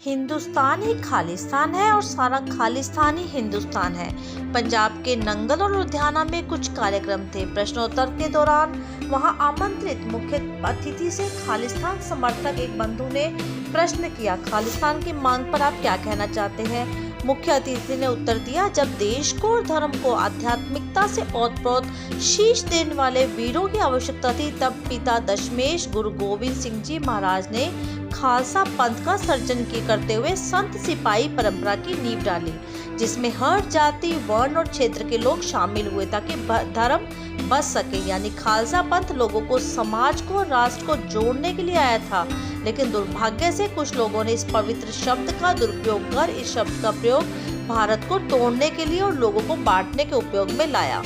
हिंदुस्तान ही खालिस्तान है और सारा खालिस्तान ही हिंदुस्तान है। पंजाब के नंगल और लुधियाना में कुछ कार्यक्रम थे। प्रश्नोत्तर के दौरान वहां आमंत्रित मुख्य अतिथि से खालिस्तान समर्थक एक बंधु ने प्रश्न किया, खालिस्तान की मांग पर आप क्या कहना चाहते हैं? मुख्य अतिथि ने उत्तर दिया, जब देश को और धर्म को आध्यात्मिकता से ओतप्रोत शीश देने वाले वीरों की आवश्यकता थी, तब पिता दशमेश गुरु गोविंद सिंह जी महाराज ने खालसा पंथ का सर्जन करते हुए संत सिपाही परंपरा की नींव डाली, जिसमें हर जाति, वर्ण और क्षेत्र के लोग शामिल हुए ताकि धर्म बच सके। यानी खालसा पंथ लोगों को, समाज को, राष्ट्र को जोड़ने के लिए आया था, लेकिन दुर्भाग्य से कुछ लोगों ने इस पवित्र शब्द का दुरुपयोग कर इस शब्द का प्रयोग भारत को तोड़ने के लिए और लोगों को बांटने के उपयोग में लाया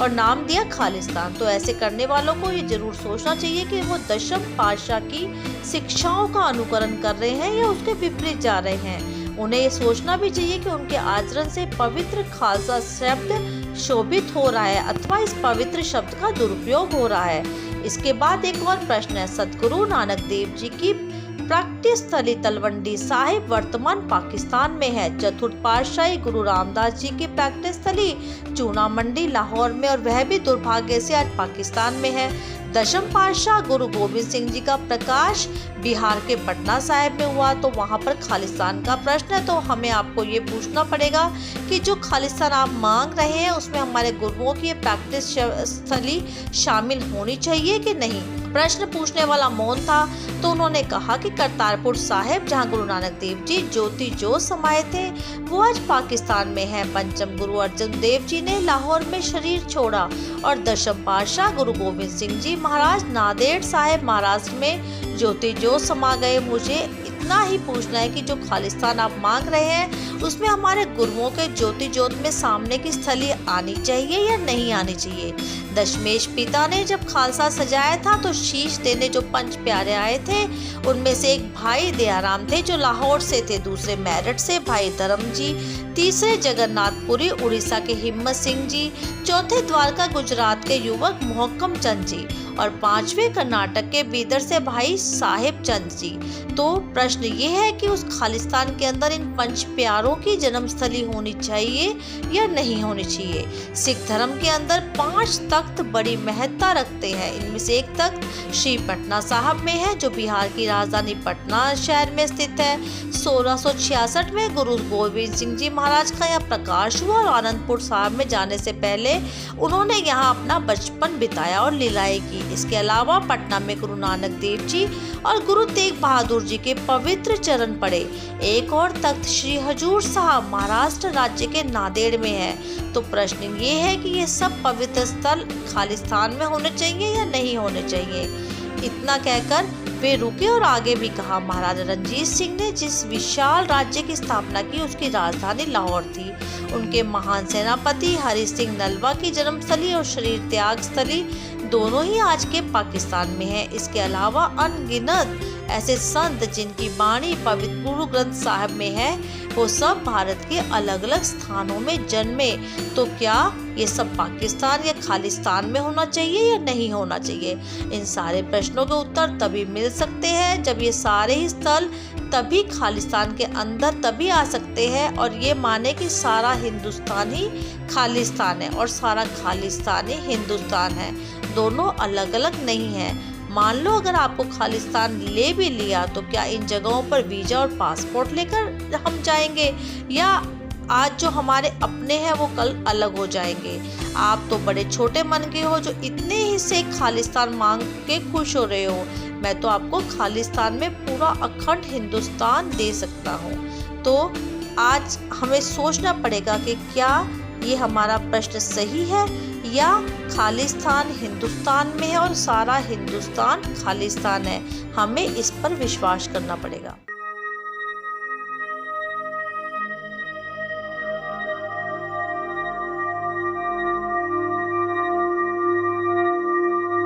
और नाम दिया खालिस्तान। तो ऐसे करने वालों को ये जरूर सोचना चाहिए कि वो दशम पातशाह की शिक्षाओं का अनुकरण कर रहे हैं या उसके विपरीत जा रहे हैं। उन्हें ये सोचना भी चाहिए कि उनके आचरण से पवित्र खालसा शब्द शोभित हो रहा है अथवा इस पवित्र शब्द का दुरुपयोग हो रहा है। इसके बाद एक और प्रश्न है, सतगुरु नानक देव जी की प्रैक्टिस स्थली तलवंडी साहिब वर्तमान पाकिस्तान में है। चतुर्थ पातशाही गुरु रामदास जी की प्रैक्टिस स्थली चूना मंडी लाहौर में, और वह भी दुर्भाग्य से आज पाकिस्तान में है। दशम पातशाह गुरु गोविंद सिंह जी का प्रकाश बिहार के पटना साहिब में हुआ, तो वहां पर खालिस्तान का प्रश्न है। तो हमें आपको ये पूछना पड़ेगा कि जो खालिस्तान आप मांग रहे हैं उसमें हमारे गुरुओं की प्रैक्टिस स्थली शामिल होनी चाहिए कि नहीं। प्रश्न पूछने वाला मौन था, तो उन्होंने कहा कि करतारपुर साहिब जहां गुरु नानक देव जी ज्योति जोत समाये थे वो आज पाकिस्तान में है। पंचम गुरु अर्जन देव जी ने लाहौर में शरीर छोड़ा और दशम पातशाह गुरु गोविंद सिंह जी महाराज नांदेड़ साहिब महाराष्ट्र में ज्योति जोत समा गए। मुझे इतना ही पूछना है कि जो खालिस्तान आप मांग रहे हैं उसमें हमारे गुरुओं के ज्योति जोत में सामने की स्थली आनी चाहिए या नहीं आनी चाहिए। दशमेश पिता ने जब खालसा सजाया था तो शीश देने जो पंच प्यारे आए थे उनमें से एक भाई दयाराम थे जो लाहौर से थे, दूसरे मेरठ से भाई धर्म जी, तीसरे जगन्नाथपुरी उड़ीसा के हिम्मत सिंह जी, चौथे द्वारका गुजरात के युवक मोहक्कम चंद जी और पांचवे कर्नाटक के बीदर से भाई साहिब चंद जी। तो प्रश्न ये है कि उस खालिस्तान के अंदर इन पंच प्यारों की जन्मस्थली होनी चाहिए या नहीं होनी चाहिए। सिख धर्म के अंदर 5 तख्त बड़ी महत्ता रखते हैं। इनमें से एक तख्त श्री पटना साहब में है जो बिहार की राजधानी पटना शहर में स्थित है। 1666 में गुरु गोविंद सिंह जी महाराज का यहाँ प्रकाश हुआ और आनंदपुर साहब में जाने से पहले उन्होंने यहाँ अपना बचपन बिताया और लीलाएं की। इसके अलावा पटना में गुरु नानक देव जी और गुरु तेग बहादुर जी के पवित्र चरण पड़े। एक और तख्त श्री हजूर साहब महाराष्ट्र राज्य के नांदेड़ में है। तो प्रश्न ये है कि ये सब पवित्र स्थल खालिस्तान में होने चाहिए या नहीं होने चाहिए। इतना कहकर वे रुके और आगे भी कहा, महाराजा रणजीत सिंह ने जिस विशाल राज्य की स्थापना की उसकी राजधानी लाहौर थी। उनके महान सेनापति हरि सिंह नलवा की जन्मस्थली और शरीर त्याग स्थली दोनों ही आज के पाकिस्तान में है। इसके अलावा अनगिनत ऐसे संत जिनकी वाणी पवित्र गुरु ग्रंथ साहिब में है वो सब भारत के अलग अलग स्थानों में जन्मे। तो क्या ये सब पाकिस्तान या खालिस्तान में होना चाहिए या नहीं होना चाहिए? इन सारे प्रश्नों के उत्तर तभी मिल सकते हैं जब ये सारे ही स्थल तभी खालिस्तान के अंदर तभी आ सकते हैं और ये माने कि सारा हिंदुस्तान ही खालिस्तान है और सारा खालिस्तान ही हिंदुस्तान है, दोनों अलग अलग नहीं है। मान लो अगर आपको खालिस्तान ले भी लिया तो क्या इन जगहों पर वीजा और पासपोर्ट लेकर हम जाएंगे या आज जो हमारे अपने हैं वो कल अलग हो जाएंगे? आप तो बड़े छोटे मन के हो जो इतने ही से खालिस्तान मांग के खुश हो रहे हो। मैं तो आपको खालिस्तान में पूरा अखंड हिंदुस्तान दे सकता हूँ। तो आज हमें सोचना पड़ेगा कि क्या ये हमारा प्रश्न सही है या खालिस्तान हिंदुस्तान में है और सारा हिंदुस्तान खालिस्तान है। हमें इस पर विश्वास करना पड़ेगा।